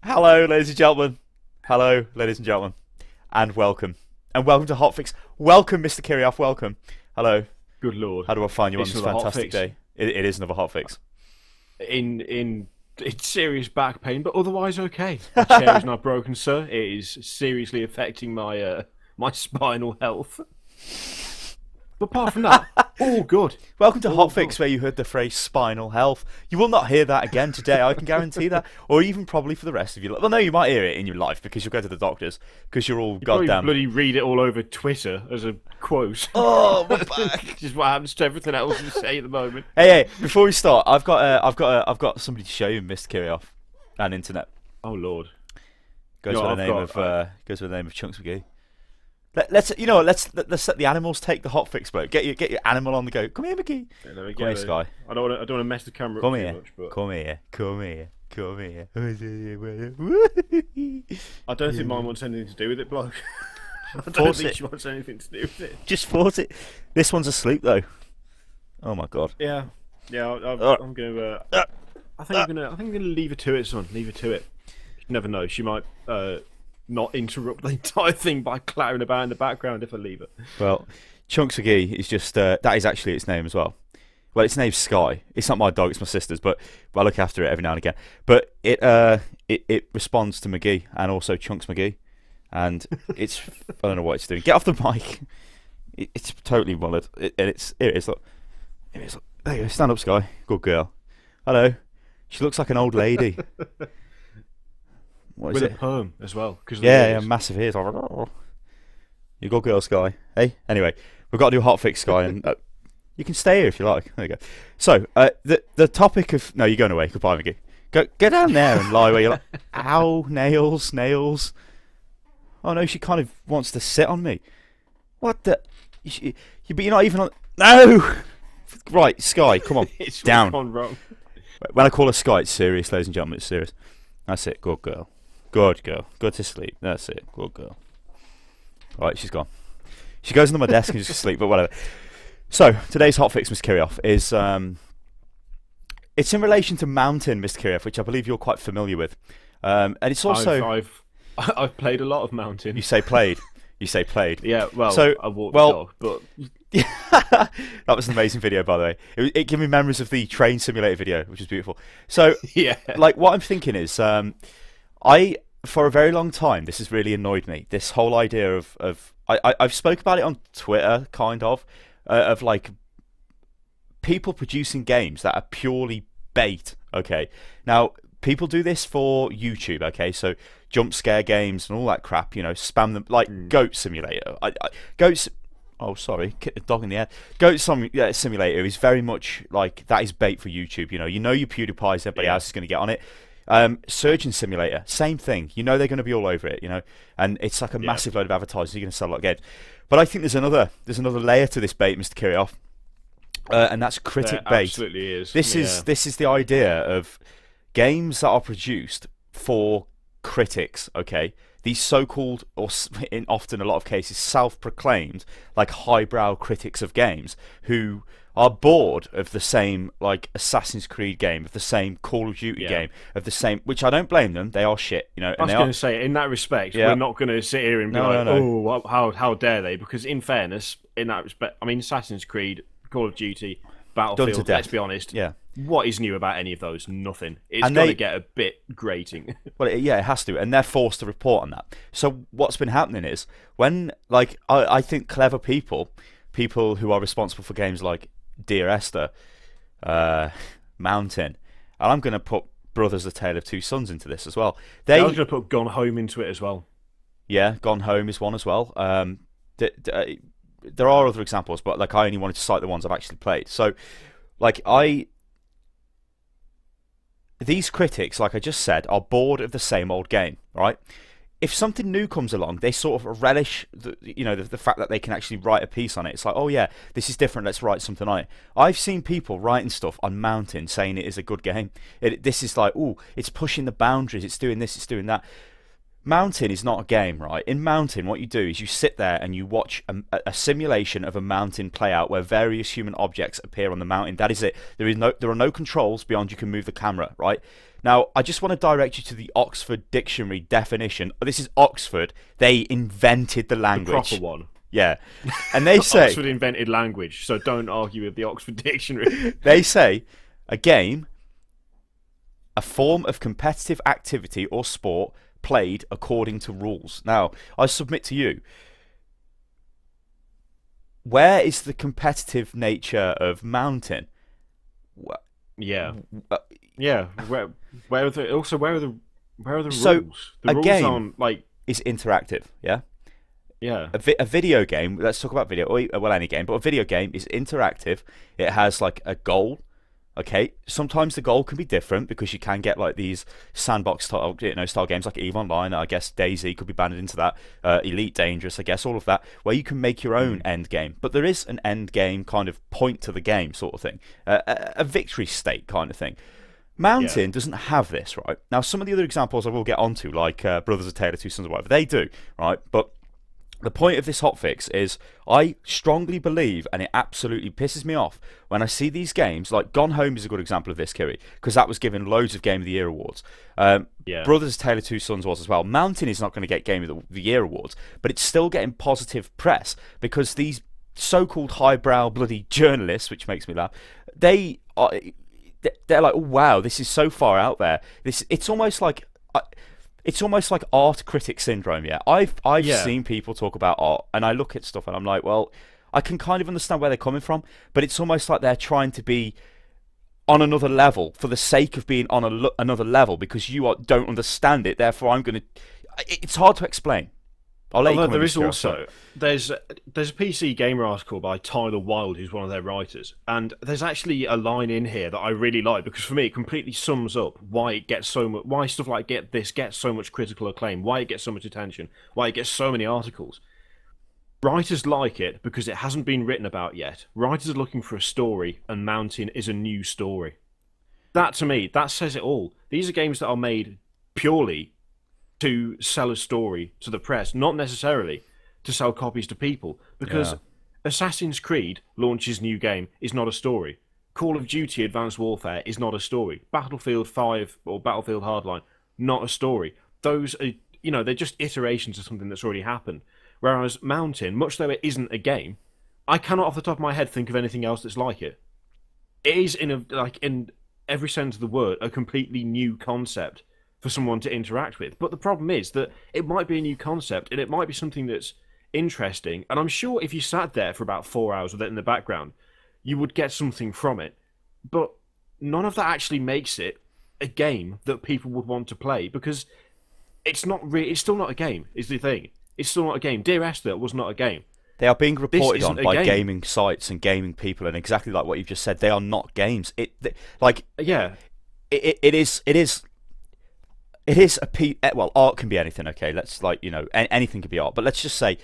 Hello, ladies and gentlemen. Hello, ladies and gentlemen, and welcome. And welcome to HOTFIX. Welcome, Mr. Kirioff. Welcome. Hello. Good lord. How do I find you on It's this another fantastic hotfix. day? It is another HOTFIX. In it's serious back pain, but otherwise okay. My chair is not broken, sir. It is seriously affecting my my spinal health. But apart from that, all good. Welcome to All HOTFIX, good. where you heard the phrase spinal health. You will not hear that again today, I can guarantee that. Or even probably for the rest of your life. Well, no, you might hear it in your life because you'll go to the doctors because you're all Probably goddamn. bloody read it all over Twitter as a quote. Oh, we're back. Just what happens to everything else you say at the moment. Hey, before we start, I've got somebody to show you, Mr. Kirioff, and internet. Oh lord. Goes No, by I've the name got- goes by the name of Chunks McGee. Let's let's let the animals take the HOTFIX, bloke. Get your animal on the go. Come here, McGee. Yeah, there we Come here, Sky. I don't want to mess the camera Come up here. too much, but Come here. Come here. Come here. I don't think mine wants anything to do with it, bloke. I don't Force think it. she wants anything to do with it. Just force it. This one's asleep though. Oh my god. Yeah, I'm gonna. I think I'm gonna leave her to it, son. Leave her to it. You never know. She might not interrupt the entire thing by clattering about in the background if I leave her. Well, Chunks McGee is just that is actually its name as well. Well, its name's Sky. It's not my dog. It's my sister's, but I look after it every now and again. But it responds to McGee and also Chunks McGee, and it's I don't know what it's doing. Get off the mic. It's totally bothered. Here it is. Look. Here it is. Look. There you go. Stand up, Sky. Good girl. Hello. She looks like an old lady. What is With it? a perm as well. Cause of Yeah, the yeah, ears. massive ears. You good girl, Sky. Hey, anyway, we've got to do HOTFIX, Sky, and you can stay here if you like. There you go. So, the topic of no, you're going away. Goodbye, McGee. Go down there and lie where you're like. Ow, nails. Oh no, she kind of wants to sit on me. What the? But you're not even on. No. Right, Sky, come on, It's down. gone wrong. When I call her Sky, it's serious, ladies and gentlemen. It's serious. That's it. Good girl. Good girl. Go to sleep. That's it. Good girl. Right, she's gone. She goes under my desk and just sleep, but whatever. So today's HOTFIX, Mr. Kirioff, is it's in relation to Mountain, Mr. Kirioff, which I believe you're quite familiar with, and it's also I've played a lot of Mountain. you say played. You say played. Yeah, well, So, I walked well- the dog, but That was an amazing video, by the way. It gave me memories of the train simulator video, which was beautiful. So, yeah, like, what I'm thinking is, for a very long time, this has really annoyed me. This whole idea of I've spoke about it on Twitter, kind of like people producing games that are purely bait. Okay, now people do this for YouTube. Okay, so jump scare games and all that crap. You know, spam them like Goat Simulator. Goats. Oh, sorry, kick the dog in the air. Simulator is very much like that is bait for YouTube. You know your PewDiePie's, everybody else is going to get on it. Surgeon Simulator, same thing. You know they're going to be all over it. And it's like a massive load of advertisers. You're going to sell a lot of games. But I think there's another layer to this bait, Mr. Kirioff, and that's Critic there bait. absolutely is. This is the idea of games that are produced for critics. Okay, these so-called, or in often a lot of cases, self-proclaimed like highbrow critics of games who are bored of the same like Assassin's Creed game, of the same Call of Duty game, of the same. Which I don't blame them. They are shit, I And was they going are. to say, in that respect, Yeah. we're not going to sit here and be No, like, no. oh, how dare they? Because in fairness, in that respect, I mean, Assassin's Creed, Call of Duty, Battlefield, death. let's be honest, Yeah. what is new about any of those? Nothing. It's And going they- to get a bit grating. Well, yeah, it has to, and they're forced to report on that. So what's been happening is when, like, I think clever people who are responsible for games like Dear Esther, Mountain, and I'm going to put Brothers: A Tale of Two Sons into this as well. I was going to put Gone Home into it as well. Yeah, Gone Home is one as well. There are other examples, but like I only wanted to cite the ones I've actually played. So, like these critics, like I just said, are bored of the same old game, right? If something new comes along, they sort of relish the fact that they can actually write a piece on it. It's like, oh yeah, this is different, let's write something on it. I've seen people writing stuff on Mountain saying it is a good game. This is like, oh, it's pushing the boundaries, it's doing this, it's doing that. Mountain is not a game, right? In Mountain, what you do is you sit there and you watch a simulation of a mountain play out where various human objects appear on the mountain. That is it. There are no controls beyond you can move the camera, right? Now, I just want to direct you to the Oxford Dictionary definition. This is Oxford. They invented the language. The proper one. Yeah. And they say... Oxford invented language, so don't argue with the Oxford Dictionary. They say, a game, a form of competitive activity or sport played according to rules. Now, I submit to you, where is the competitive nature of Mountain? Yeah. Yeah. Where are the rules? So, The rules game aren't like is interactive, yeah? Yeah. A video game, let's talk about video, well, any game, but a video game is interactive. It has like a goal. Okay, sometimes the goal can be different because you can get like these sandbox style, style games like EVE Online. I guess DayZ could be banded into that. Elite Dangerous, I guess, all of that, where you can make your own end game. But there is an end game kind of point to the game, sort of thing, a victory state kind of thing. Mountain doesn't have this, right? Now, some of the other examples I will get onto, like Brothers: A Tale of Two Sons or whatever, they do, right? But the point of this hotfix is I strongly believe, and it absolutely pisses me off, when I see these games, like Gone Home is a good example of this, Kiri, because that was given loads of Game of the Year awards. Brothers: A Tale of Two Sons was as well. Mountain is not going to get Game of the Year awards, but it's still getting positive press because these so-called highbrow bloody journalists, which makes me laugh, they're like, oh, wow, this is so far out there. It's almost like art critic syndrome, yeah. I've seen people talk about art, and I look at stuff and I'm like, well, I can kind of understand where they're coming from, but it's almost like they're trying to be on another level for the sake of being on another level because you don't understand it. Therefore, I'm going to... It's hard to explain. Although there is also there's a PC Gamer article by Tyler Wilde, who's one of their writers, and there's actually a line in here that I really like because for me it completely sums up why it gets so much, why stuff like this gets so much critical acclaim, why it gets so much attention, why it gets so many articles. Writers like it because it hasn't been written about yet. Writers are looking for a story, and Mountain is a new story. That to me, that says it all. These are games that are made purely to sell a story to the press, not necessarily to sell copies to people, because Assassin's Creed launches new game is not a story. Call of Duty Advanced Warfare is not a story. Battlefield 5 or Battlefield Hardline, not a story. Those are, they're just iterations of something that's already happened. Whereas Mountain, much though it isn't a game, I cannot off the top of my head think of anything else that's like it. It is in every sense of the word a completely new concept for someone to interact with. But the problem is that it might be a new concept and it might be something that's interesting, and I'm sure if you sat there for about 4 hours with it in the background, you would get something from it. But none of that actually makes it a game that people would want to play because it's still not a game, is the thing. It's still not a game. Dear Esther was not a game. They are being reported on by gaming sites and gaming people, and exactly like what you've just said, they are not games. It is a piece. Well, art can be anything. Okay, let's anything can be art. But let's just say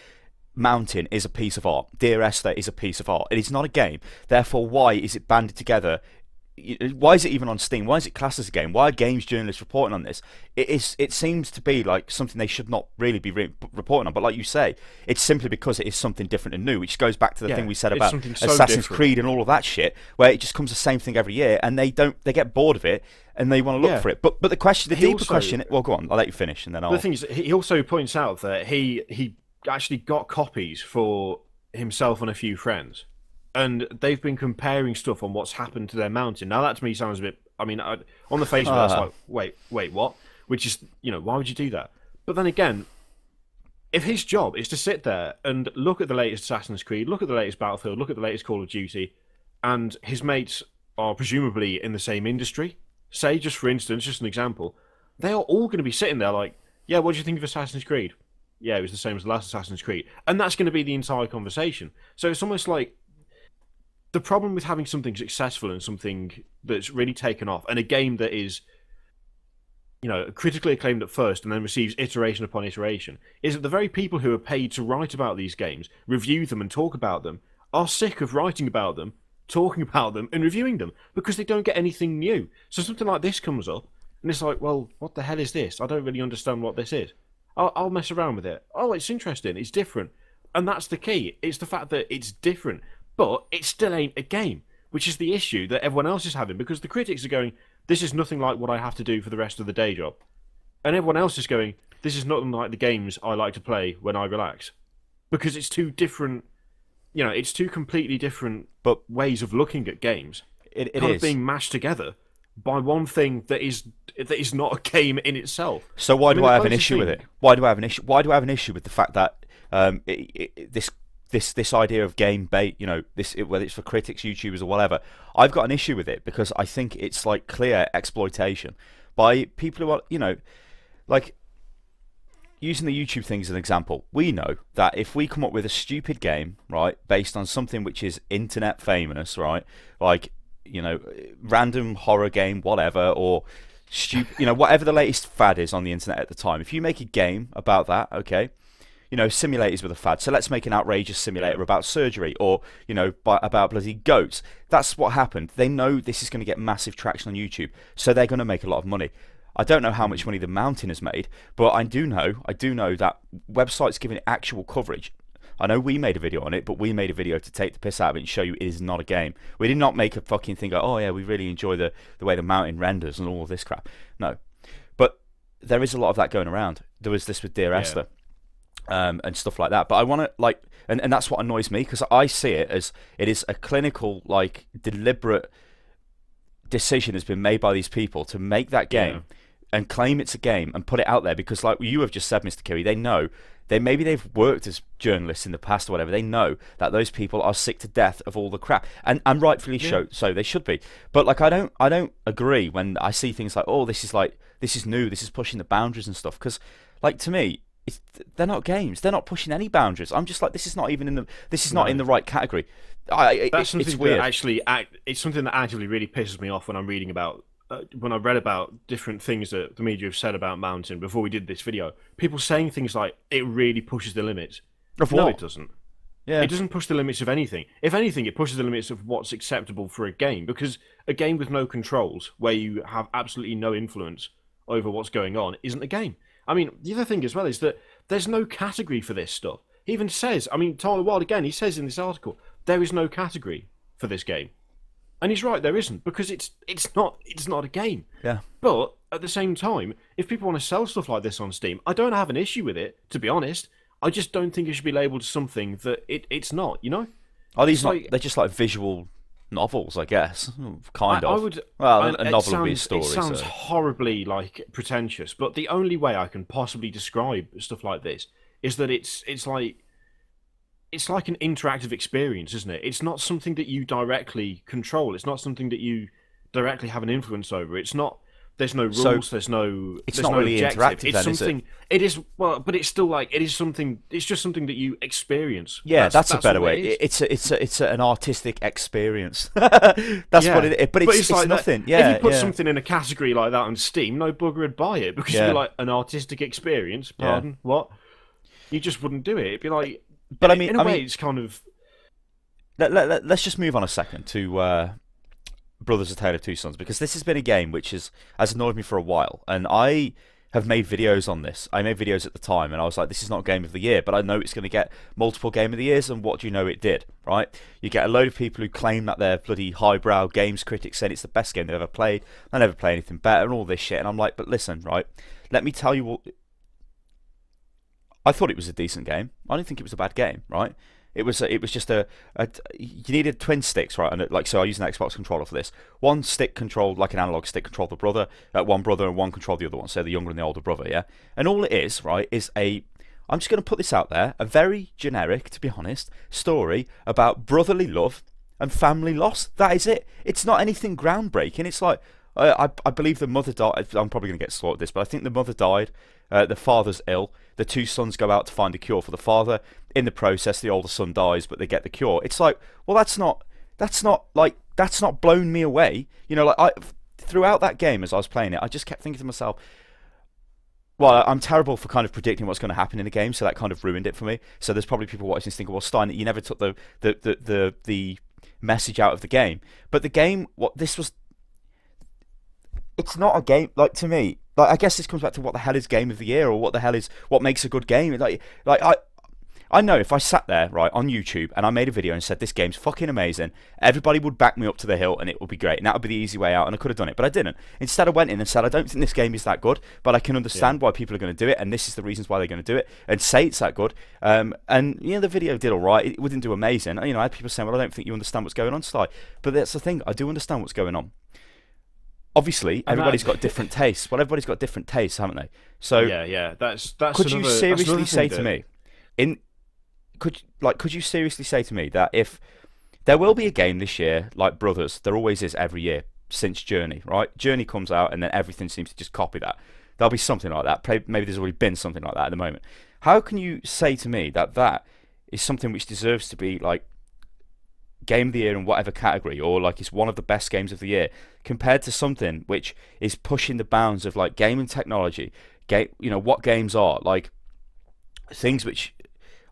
Mountain is a piece of art. Dear Esther is a piece of art. It is not a game. Therefore, why is it banded together? Why is it even on Steam? Why is it classed as a game? Why are games journalists reporting on this? It seems to be like something they should not really be reporting on. But like you say, it's simply because it is something different and new, which goes back to the thing we said about Assassin's Creed and all of that shit, where it just comes the same thing every year, and they get bored of it and they want to look for it. But the deeper question. Well, go on. I'll let you finish, and then I'll. The thing is, he also points out that he actually got copies for himself and a few friends. And they've been comparing stuff on what's happened to their Mountain. Now, that to me sounds a bit... on the face of it, it's like, wait, what? Which is, why would you do that? But then again, if his job is to sit there and look at the latest Assassin's Creed, look at the latest Battlefield, look at the latest Call of Duty, and his mates are presumably in the same industry, say, just for instance, just an example, they are all going to be sitting there like, yeah, what do you think of Assassin's Creed? Yeah, it was the same as the last Assassin's Creed. And that's going to be the entire conversation. So it's almost like the problem with having something successful and something that's really taken off, and a game that is, critically acclaimed at first and then receives iteration upon iteration, is that the very people who are paid to write about these games, review them and talk about them, are sick of writing about them, talking about them and reviewing them because they don't get anything new. So something like this comes up and it's like, well, what the hell is this? I don't really understand what this is. I'll mess around with it. Oh, it's interesting. It's different, and that's the key. It's the fact that it's different, but it still ain't a game, which is the issue that everyone else is having, because the critics are going, "This is nothing like what I have to do for the rest of the day job," and everyone else is going, "This is nothing like the games I like to play when I relax," because it's two different. It's two completely different ways of looking at games. It kind is of being mashed together by one thing that is not a game in itself. So why do I have an issue with it? Why do I have an issue? Why do I have an issue with the fact that this idea of game bait, whether it's for critics, YouTubers, or whatever, I've got an issue with it because I think it's like clear exploitation by people who are, like, using the YouTube thing as an example. We know that if we come up with a stupid game, right, based on something which is internet famous, right, like, random horror game, whatever, or stupid, whatever the latest fad is on the internet at the time. If you make a game about that, okay, simulators with a fad. So let's make an outrageous simulator about surgery, or about bloody goats. That's what happened. They know this is going to get massive traction on YouTube, so they're going to make a lot of money. I don't know how much money The Mountain has made, but I do know that websites giving it actual coverage. I know we made a video on it, but we made a video to take the piss out of it and show you it is not a game. We did not make a fucking thing go, oh yeah, we really enjoy the way The Mountain renders and all of this crap. No. But there is a lot of that going around. There was this with Dear Esther, and stuff like that. But I want to, and that's what annoys me, because I see it as it is a clinical, deliberate decision has been made by these people to make that game and claim it's a game and put it out there, because like you have just said, Mr. Kiwi, they know, maybe they've worked as journalists in the past or whatever, they know that those people are sick to death of all the crap, and rightfully so they should be. But like I don't agree when I see things like, oh, this is new, this is pushing the boundaries and stuff, because like to me they're not games, they're not pushing any boundaries. I'm just like, this is not even in the right category. That's something it's weird. It's something that actively really pisses me off when I'm reading about when I read about different things that the media have said about Mountain before we did this video. People saying things like, it really pushes the limits. Of what? No, it doesn't. Yeah. It doesn't push the limits of anything. If anything, it pushes the limits of what's acceptable for a game, because a game with no controls, where you have absolutely no influence over what's going on, isn't a game. I mean, the other thing as well is that there's no category for this stuff. He even says, Tyler Wilde again, he says in this article, there is no category for this game. And he's right, there isn't, because it's not a game. Yeah. But at the same time, if people want to sell stuff like this on Steam, I don't have an issue with it, to be honest. I just don't think it should be labelled as something that it's not, Are these they're just like visual novels, I guess? Kind of. I would, well, a novel would be a story. It sounds horribly pretentious, but the only way I can possibly describe stuff like this is that it's like an interactive experience, isn't it? It's not something that you directly control. It's not something that you directly have an influence over. It's not. There's no rules. There's no. It's not really objective. interactive. It's then, something. Is it? It is. Well, but it's still like it is something. It's just something that you experience. Yeah, that's a better way. It's an artistic experience. That's what it is. But it's like nothing. Yeah. If you put something in a category like that on Steam, no bugger would buy it, because it'd be like an artistic experience. Pardon, what? You just wouldn't do it. It'd be like. But in a way, it's kind of. Let's just move on a second to Brothers: A Tale of Two Sons, because this has been a game which has annoyed me for a while, and I have made videos on this. I made videos at the time, and I was like, this is not Game of the Year, but I know it's going to get multiple Game of the Years, and what do you know, it did, right? You get a load of people who claim that they're bloody highbrow games critics, saying it's the best game they've ever played, they never play anything better, and all this shit, and I'm like, but listen, right, let me tell you what. I thought it was a decent game. I didn't think it was a bad game, right? It was just you needed twin sticks, right? And so I use an Xbox controller for this. One stick controlled, like an analog stick, controlled the brother, one brother, and one controlled the other one. So the younger and the older brother, yeah. And all it is, right, is I'm just going to put this out there, a very generic, to be honest, story about brotherly love and family loss. That is it. It's not anything groundbreaking. It's like I believe the mother died. I'm probably going to get slaughtered this, but I think the mother died. The father's ill. The two sons go out to find a cure for the father. In the process, the older son dies, but they get the cure. It's like, well, that's not blown me away. Throughout that game, as I was playing it, I just kept thinking to myself, well, I'm terrible for kind of predicting what's going to happen in a game, so that kind of ruined it for me. So there's probably people watching this thinking, well, Stein, you never took the message out of the game. But the game, it's not a game. Like, to me, Like, I guess this comes back to what the hell is game of the year, or what makes a good game. Like I know if I sat there, right, on YouTube and I made a video and said this game's fucking amazing, everybody would back me up to the hill and it would be great. And that would be the easy way out, and I could have done it, but I didn't. Instead, I went in and said, I don't think this game is that good, but I can understand why people are going to do it, and this is the reasons why they're going to do it, and say it's that good. And, you know, the video did alright. It wouldn't do amazing. You know, I had people saying, well, I don't think you understand what's going on, Sly. But that's the thing. I do understand what's going on. Obviously, everybody's got different tastes. Well, everybody's got different tastes, haven't they? So, yeah. That's could you seriously say to me, could you seriously say to me that if there will be a game this year like Brothers, there always is every year since Journey, right? Journey comes out and then everything seems to just copy that. There'll be something like that. Maybe there's already been something like that at the moment. How can you say to me that that is something which deserves to be like game of the year in whatever category, or like it's one of the best games of the year, compared to something which is pushing the bounds of like gaming technology, you know, what games are, like things which,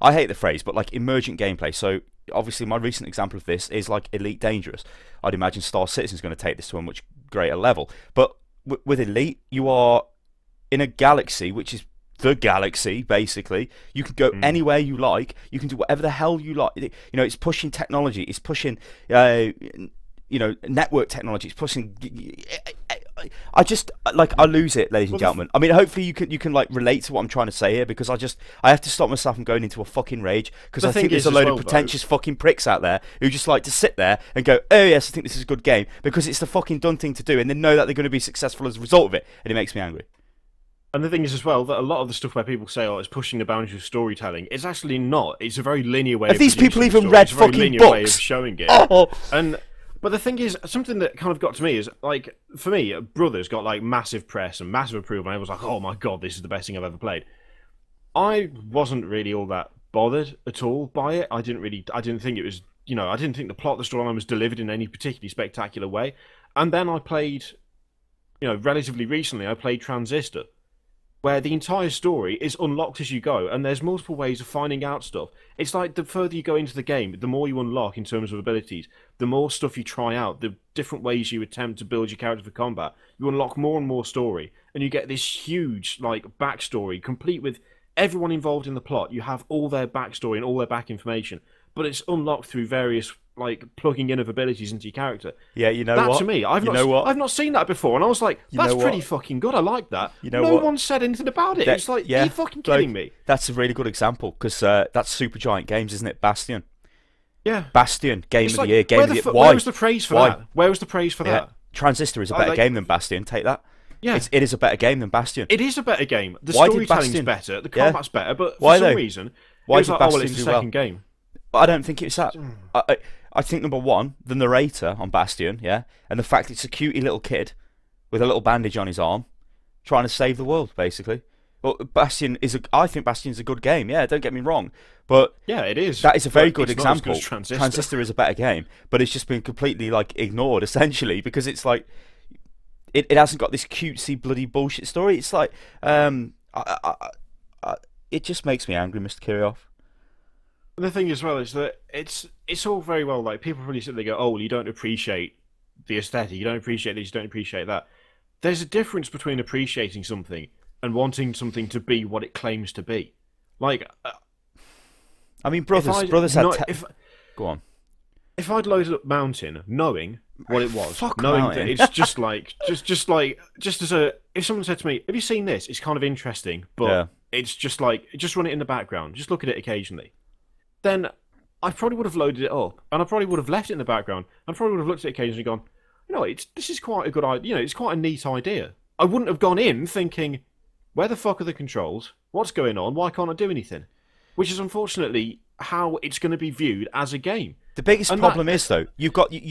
I hate the phrase, but like emergent gameplay. So obviously my recent example of this is like Elite Dangerous. I'd imagine Star Citizen's going to take this to a much greater level. But with Elite, you are in a galaxy which is the galaxy, basically. You can go anywhere you like. You can do whatever the hell you like. You know, it's pushing technology. It's pushing, you know, network technology. It's pushing. I just I lose it, ladies and gentlemen. I mean, hopefully you can like relate to what I'm trying to say here, because I have to stop myself from going into a fucking rage, because I think there's a load of pretentious fucking pricks out there who just like to sit there and go, oh yes, I think this is a good game, because it's the fucking done thing to do, and they know that they're going to be successful as a result of it, and it makes me angry. And the thing is as well, that a lot of the stuff where people say, oh, it's pushing the boundaries of storytelling, it's actually not. It's a very linear way of these people even story. read It's a very fucking linear books? way of showing it. Oh. But the thing is, something that kind of got to me is, like, for me, Brothers got, like, massive press and massive approval, and I was like, oh my god, this is the best thing I've ever played. I wasn't really all that bothered at all by it. I didn't think it was, you know, I didn't think the plot of the storyline was delivered in any particularly spectacular way. And then I played, you know, relatively recently, I played Transistor, where the entire story is unlocked as you go, and there's multiple ways of finding out stuff. It's like the further you go into the game, the more you unlock in terms of abilities, the more stuff you try out, the different ways you attempt to build your character for combat. You unlock more and more story, and you get this huge, like, backstory, complete with everyone involved in the plot. You have all their backstory and all their back information, but it's unlocked through various, like, plugging in of abilities into your character. Yeah, you know that, what? To me, I've not seen that before, and I was like, that's pretty fucking good. I like that. You know no what? one said anything about it. It's like, are you fucking kidding me? That's a really good example, because that's Supergiant Games, isn't it? Bastion. Yeah. Bastion, game of the year, game of the year. Why? Where was the praise for that? Where was the praise for that? Transistor is a better game than Bastion. Take that. Yeah. It is a better game than Bastion. It is a better game. The storytelling's better. The combat's better. But for some reason, why did Bastion it's the second game. But I don't think it's that. I think number one, the narrator on Bastion, yeah, and the fact it's a cutie little kid with a little bandage on his arm, trying to save the world, basically. Well, I think Bastion's a good game. Yeah, don't get me wrong, but yeah, it is. That is a very good example. As Transistor. Transistor is a better game, but it's just been completely like ignored, essentially, because it's like it hasn't got this cutesy bloody bullshit story. It's like it just makes me angry, Mr. Kirioff. And the thing as well is that it's all very well, like, people probably sit there and go, oh, well, you don't appreciate the aesthetic, you don't appreciate this, you don't appreciate that. There's a difference between appreciating something and wanting something to be what it claims to be. Like, I mean, Brothers had... Go on. If I'd loaded up Mountain, knowing what it was, knowing Mountain. That it's just like, just as a... If someone said to me, have you seen this? It's kind of interesting, but it's just like, just run it in the background, just look at it occasionally. Then I probably would have loaded it up, and I probably would have left it in the background, and probably would have looked at it occasionally and gone, you know, this is quite a good idea, you know, it's quite a neat idea. I wouldn't have gone in thinking, where the fuck are the controls? What's going on? Why can't I do anything? Which is unfortunately how it's going to be viewed as a game. The biggest problem is, though, you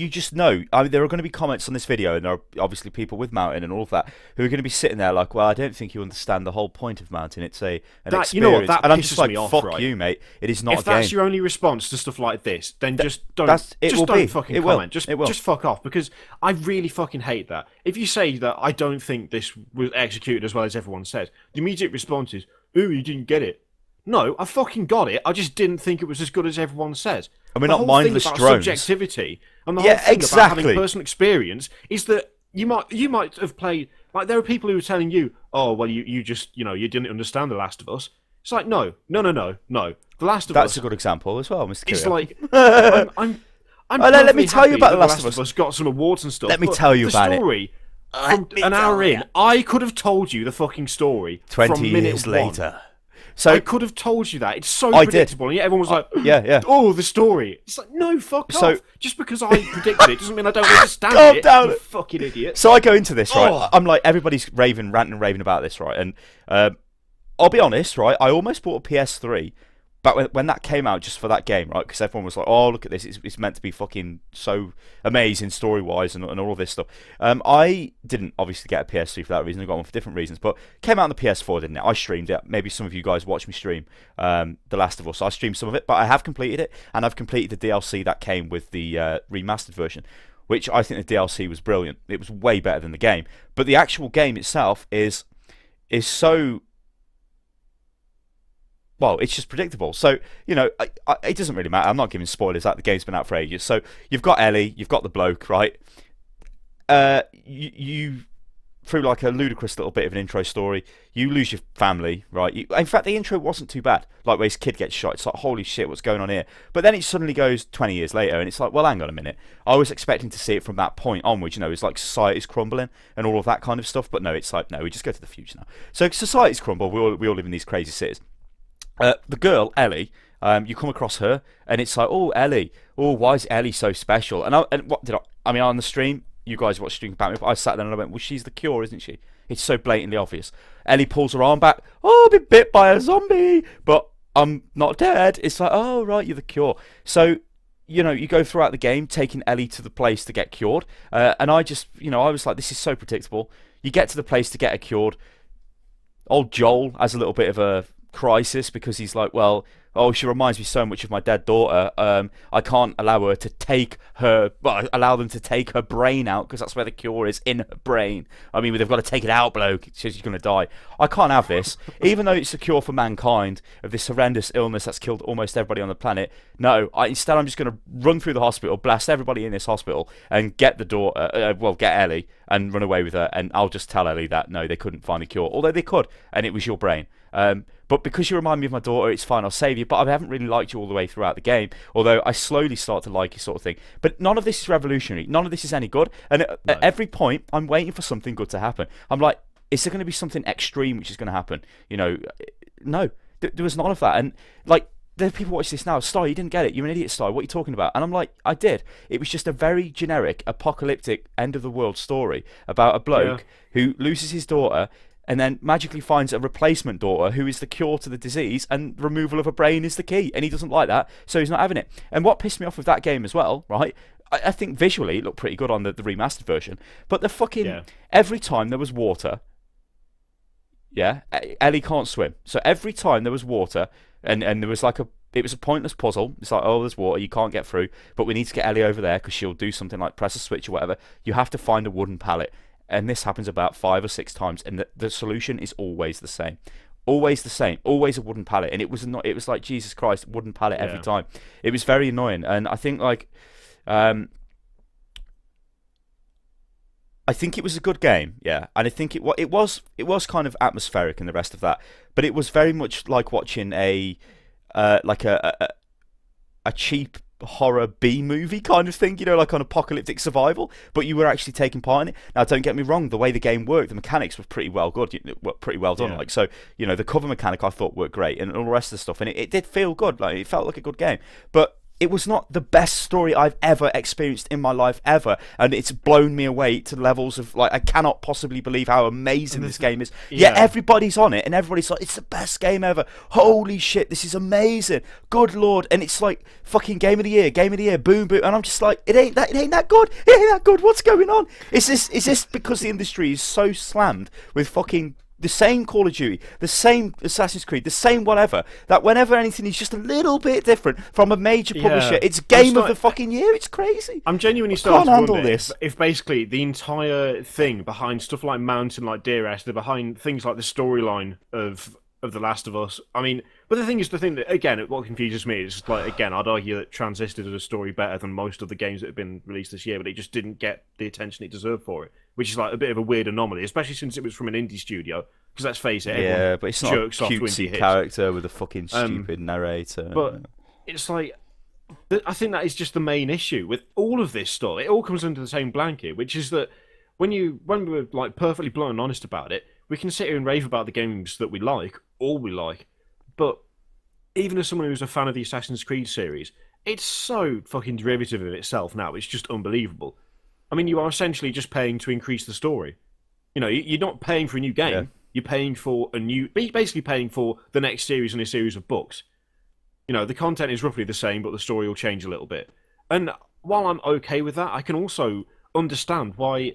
just know. I mean, there are going to be comments on this video, and there are obviously people with Mountain and all of that who are going to be sitting there like, well, I don't think you understand the whole point of Mountain. It's an experience. You know what? That and I'm pisses just like, me off, fuck right? you, mate. It is not a game. If that's your only response to stuff like this, then just don't fucking comment. Just fuck off, because I really fucking hate that. If you say that I don't think this was executed as well as everyone says, the immediate response is, ooh, you didn't get it. No, I fucking got it. I just didn't think it was as good as everyone says. And we're not mindless drones. Subjectivity and the whole thing about having personal experience is that you might have played Like, there are people who are telling you, oh, well, you just, you didn't understand The Last of Us. It's like, no. The Last of Us... That's a good example as well, Mr. It's Curio. like, I'm let me tell you about The Last of Us got some awards and stuff. Let me tell you about it. The story, from an hour in, I could have told you the fucking story 20 from minute years one. later. So I could have told you that. It's so predictable, and yet everyone was like, yeah. oh, the story. It's like, no, fuck off. Just because I predicted it doesn't mean I don't understand Calm it, down. you fucking idiot. So I go into this, right? Oh. I'm like, everybody's ranting and raving about this, right? And I'll be honest, right? I almost bought a PS3 back when that came out just for that game, right? Because everyone was like, oh, look at this. It's meant to be fucking so amazing story-wise and all this stuff. I didn't obviously get a PS3 for that reason. I got one for different reasons. But it came out on the PS4, didn't it? I streamed it. Maybe some of you guys watched me stream The Last of Us. I streamed some of it, but I have completed it. And I've completed the DLC that came with the remastered version, which I think the DLC was brilliant. It was way better than the game. But the actual game itself is so... Well, it's just predictable. So, it doesn't really matter. I'm not giving spoilers out. The game's been out for ages. So, you've got Ellie, you've got the bloke, right? You through like a ludicrous little bit of an intro story, you lose your family, right? In fact, the intro wasn't too bad. Like, where his kid gets shot. It's like, holy shit, what's going on here? But then it suddenly goes 20 years later, and it's like, well, hang on a minute. I was expecting to see it from that point onwards, it's like society's crumbling and all of that kind of stuff. But no, it's like, no, we just go to the future now. So, society's crumble. We all live in these crazy cities. The girl, Ellie, you come across her, and it's like, oh, Ellie. Oh, why is Ellie so special? And what did I mean, on the stream, you guys watched stream about me, but I sat there and I went, well, she's the cure, isn't she? It's so blatantly obvious. Ellie pulls her arm back. Oh, I've been bit by a zombie, but I'm not dead. It's like, oh, right, you're the cure. So, you go throughout the game taking Ellie to the place to get cured. And I just, I was like, this is so predictable. You get to the place to get her cured. Old Joel has a little bit of a crisis because he's like, well, oh, she reminds me so much of my dead daughter. I can't allow them to take her brain out, because that's where the cure is, in her brain. I mean, they've got to take it out, bloke. She's going to die. I can't have this. Even though it's a cure for mankind of this horrendous illness that's killed almost everybody on the planet. No, instead I'm just going to run through the hospital, blast everybody in this hospital, and get the daughter, get Ellie, and run away with her. And I'll just tell Ellie that, no, they couldn't find a cure. Although they could, and it was your brain. But because you remind me of my daughter, it's fine, I'll save you. But I haven't really liked you all the way throughout the game, although I slowly start to like you, sort of thing. But none of this is revolutionary. None of this is any good. And at every point, I'm waiting for something good to happen. I'm like, is there going to be something extreme which is going to happen? No. There was none of that. And, like, there are people watching this now. Star, you didn't get it. You're an idiot, Star. What are you talking about? And I'm like, I did. It was just a very generic, apocalyptic, end-of-the-world story about a bloke who loses his daughter and then magically finds a replacement daughter who is the cure to the disease, and removal of a brain is the key, and he doesn't like that, so he's not having it. And what pissed me off with that game as well, right, I think visually it looked pretty good on the remastered version, but the fucking, every time there was water, Ellie can't swim, so every time there was water, and there was like it was a pointless puzzle. It's like, oh, there's water, you can't get through, but we need to get Ellie over there because she'll do something like press a switch or whatever. You have to find a wooden pallet. And this happens about 5 or 6 times, and the solution is always the same. Always the same. Always a wooden pallet. And it was like, Jesus Christ, wooden pallet every time. It was very annoying. And I think, like, I think it was a good game, yeah. And I think it was kind of atmospheric and the rest of that. But it was very much like watching a cheap horror B-movie kind of thing, like on apocalyptic survival, but you were actually taking part in it. Now, don't get me wrong, the way the game worked, the mechanics were pretty well done. Like, so, the cover mechanic I thought worked great, and all the rest of the stuff, and it did feel good. Like, it felt like a good game, but it was not the best story I've ever experienced in my life ever, and it's blown me away to levels of, like, I cannot possibly believe how amazing this game is. Yeah, everybody's on it, and everybody's like, it's the best game ever. Holy shit, this is amazing. Good lord. And it's like, fucking game of the year, boom, boom. And I'm just like, it ain't that good. It ain't that good. What's going on? Is this because the industry is so slammed with fucking the same Call of Duty, the same Assassin's Creed, the same whatever, that whenever anything is just a little bit different from a major publisher, it's game of the fucking year? It's crazy. I'm genuinely starting to wonder this. If basically the entire thing behind stuff like Mountain, like Dear Esther, behind things like the storyline of The Last of Us, I mean, but the thing that, again, what confuses me is, like, again, I'd argue that Transistor did a story better than most of the games that have been released this year, but it just didn't get the attention it deserved for it. which is like a bit of a weird anomaly, especially since it was from an indie studio. Because let's face it, Yeah, but it's not a jerks off to indie cutesy hits. character with a fucking stupid narrator. But it's like, I think that is just the main issue with all of this stuff. It all comes under the same blanket, which is that when we're like perfectly blunt and honest about it, we can sit here and rave about the games that we like, all we like. But even as someone who's a fan of the Assassin's Creed series, it's so fucking derivative of itself now. It's just unbelievable. I mean, you are essentially just paying to increase the story. You know, you're not paying for a new game. Yeah. You're paying for basically paying for the next series in a series of books. You know, the content is roughly the same, but the story will change a little bit. And while I'm okay with that, I can also understand why,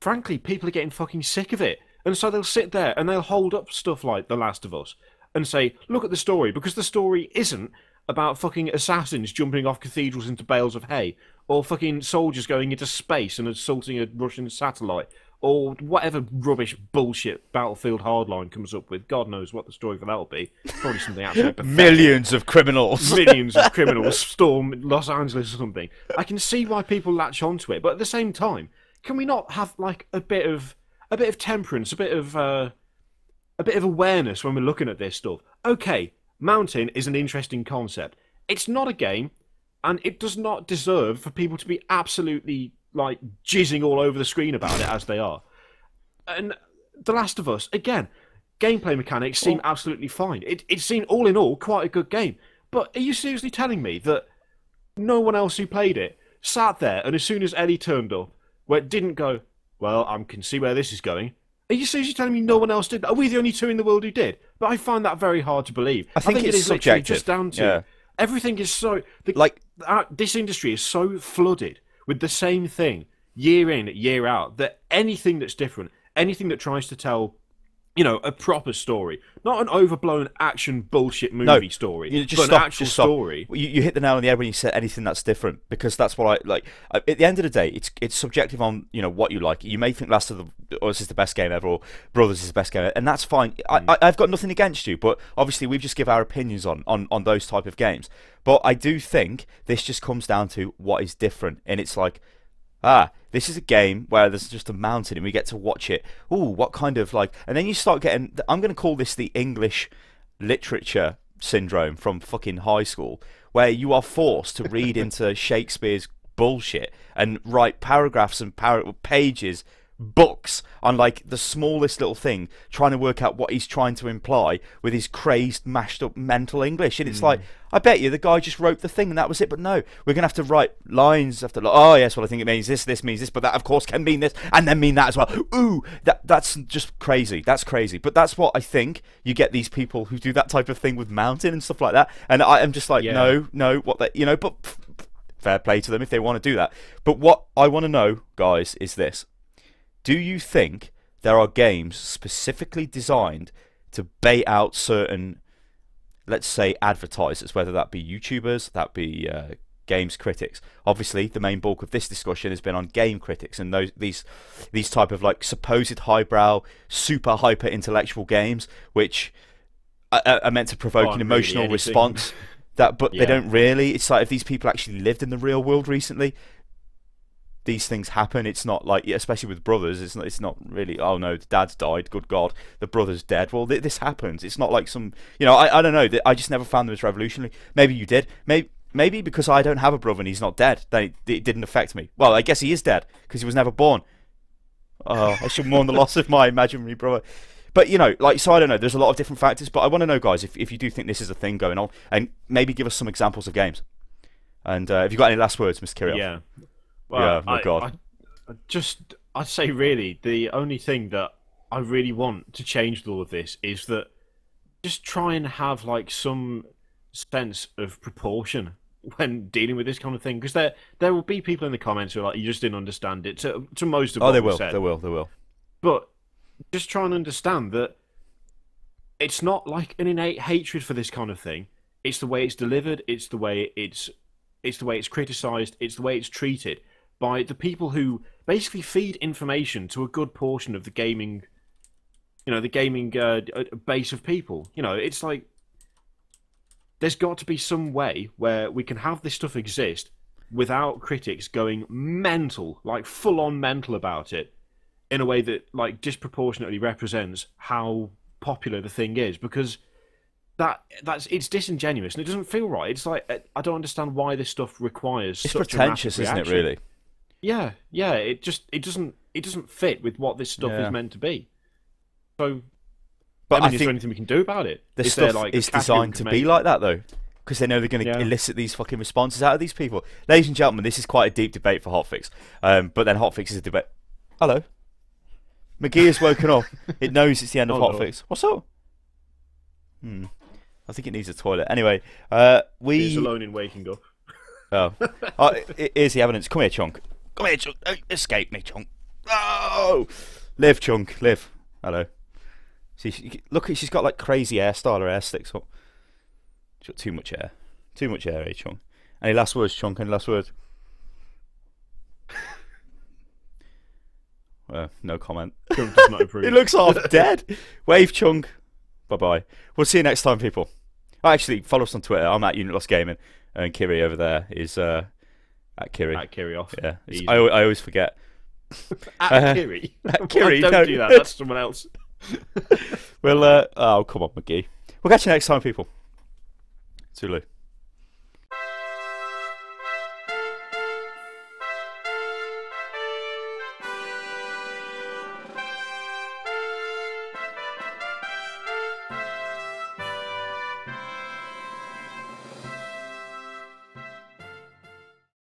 frankly, people are getting fucking sick of it. And so they'll sit there and they'll hold up stuff like The Last of Us and say, look at the story, because the story isn't about fucking assassins jumping off cathedrals into bales of hay, or fucking soldiers going into space and assaulting a Russian satellite, or whatever rubbish bullshit Battlefield Hardline comes up with. God knows what the story for that will be. Probably something absolutely pathetic. Millions of criminals. Millions of criminals storm Los Angeles or something. I can see why people latch onto it, but at the same time, can we not have like a bit of temperance, a bit of awareness when we're looking at this stuff? Okay, mountain is an interesting concept. It's not a game, and it does not deserve for people to be absolutely like jizzing all over the screen about it as they are. And The Last of Us, again, gameplay mechanics seem absolutely fine. It seemed all in all quite a good game. But are you seriously telling me that no one else who played it sat there and as soon as Ellie turned up, where it didn't go, well, I can see where this is going? Are you seriously telling me no one else did? Are we the only two in the world who did? But I find that very hard to believe. I think it it's is literally subjective. just down to everything is so this industry is so flooded with the same thing year in, year out, that anything that's different, anything that tries to tell, you know, a proper story, not an overblown action bullshit movie story, but an actual story. You hit the nail on the head when you said anything that's different, because that's what I like. At the end of the day, it's subjective on, you know, what you like. You may think Last of Us is the best game ever, or Brothers is the best game ever, and that's fine. I've got nothing against you, but obviously we've just give our opinions on those type of games. But I do think this just comes down to what is different, and it's like, this is a game where there's just a mountain and we get to watch it. Ooh, what kind of like... And then you start getting... I'm going to call this the English literature syndrome from fucking high school, where you are forced to read into Shakespeare's bullshit and write paragraphs and pages, books on like the smallest little thing, trying to work out what he's trying to imply with his crazed, mashed up mental English. And it's like, I bet you the guy just wrote the thing and that was it. But no, we're gonna have to write lines after, oh yes, well I think it means this means this, but that of course can mean this and then mean that as well. Ooh, that's just crazy. That's crazy. But that's what I think you get, these people who do that type of thing with Mountain and stuff like that. And I am just like, no, what they, you know, but fair play to them if they want to do that. But what I want to know, guys, is this. Do you think there are games specifically designed to bait out certain, let's say, advertisers, whether that be YouTubers, that be games critics? Obviously, the main bulk of this discussion has been on game critics and these type of like supposed highbrow, super hyper intellectual games, which are meant to provoke an emotional really response. But they don't really. It's like if these people actually lived in the real world recently, these things happen. It's not like, especially with brothers, it's not really, oh no, the dad's died, good God, the brother's dead. Well, this happens. It's not like some, you know, I don't know, I just never found them as revolutionary. Maybe you did. Maybe because I don't have a brother and he's not dead, then it didn't affect me. Well, I guess he is dead because he was never born. Oh, I should mourn the loss of my imaginary brother. But, you know, like, so I don't know, there's a lot of different factors, but I want to know, guys, if you do think this is a thing going on, and maybe give us some examples of games. And have you got any last words, Mr. Kirill? Yeah. Well, my God. I'd say really the only thing that I really want to change with all of this is that just try and have like some sense of proportion when dealing with this kind of thing, because there will be people in the comments who are like, you just didn't understand it to most of what we said. They will. But just try and understand that it's not like an innate hatred for this kind of thing. It's the way it's delivered. It's the way it's criticised. It's the way it's treated by the people who basically feed information to a good portion of the gaming, you know, the gaming base of people. You know, it's like there's got to be some way where we can have this stuff exist without critics going mental, like full-on mental about it. in a way that like disproportionately represents how popular the thing is, because that's it's disingenuous and it doesn't feel right. It's like I don't understand why this stuff requires It's such pretentious, a massive isn't it? reaction. Really. Yeah. It doesn't fit with what this stuff is meant to be. So, But I I mean, is think there anything we can do about it? this Is there, stuff like, a is category we designed could to be make? like that, though, because they know they're going to Yeah. elicit these fucking responses out of these people. Ladies and gentlemen, this is quite a deep debate for HOTFIX. But then HOTFIX is a debate. Hello. McGee has woken up. It knows it's the end of Oh, no. HOTFIX. What's up? I think it needs a toilet. Anyway, He's alone in waking up. here's the evidence. Come here, Chunk. Come here, Chunk. Don't escape me, Chunk. Oh, live, Chunk. Live. Hello. See, look, she's got like crazy hairstyle. Her hair sticks up. She's got too much hair. Too much hair, eh, Chunk? Any last words, Chunk? Any last words? No comment. Chunk does not approve. He looks half dead. Wave, Chunk. Bye-bye. We'll see you next time, people. Oh, actually, follow us on Twitter. I'm at Unit Lost Gaming. And Kiri over there is at Kiri. At Kiri off. Yeah. Easy. I always forget. At Kiri. At Kiri, Don't no. do that. That's someone else. Well, oh, come on, McGee. We'll catch you next time, people. Toodaloo.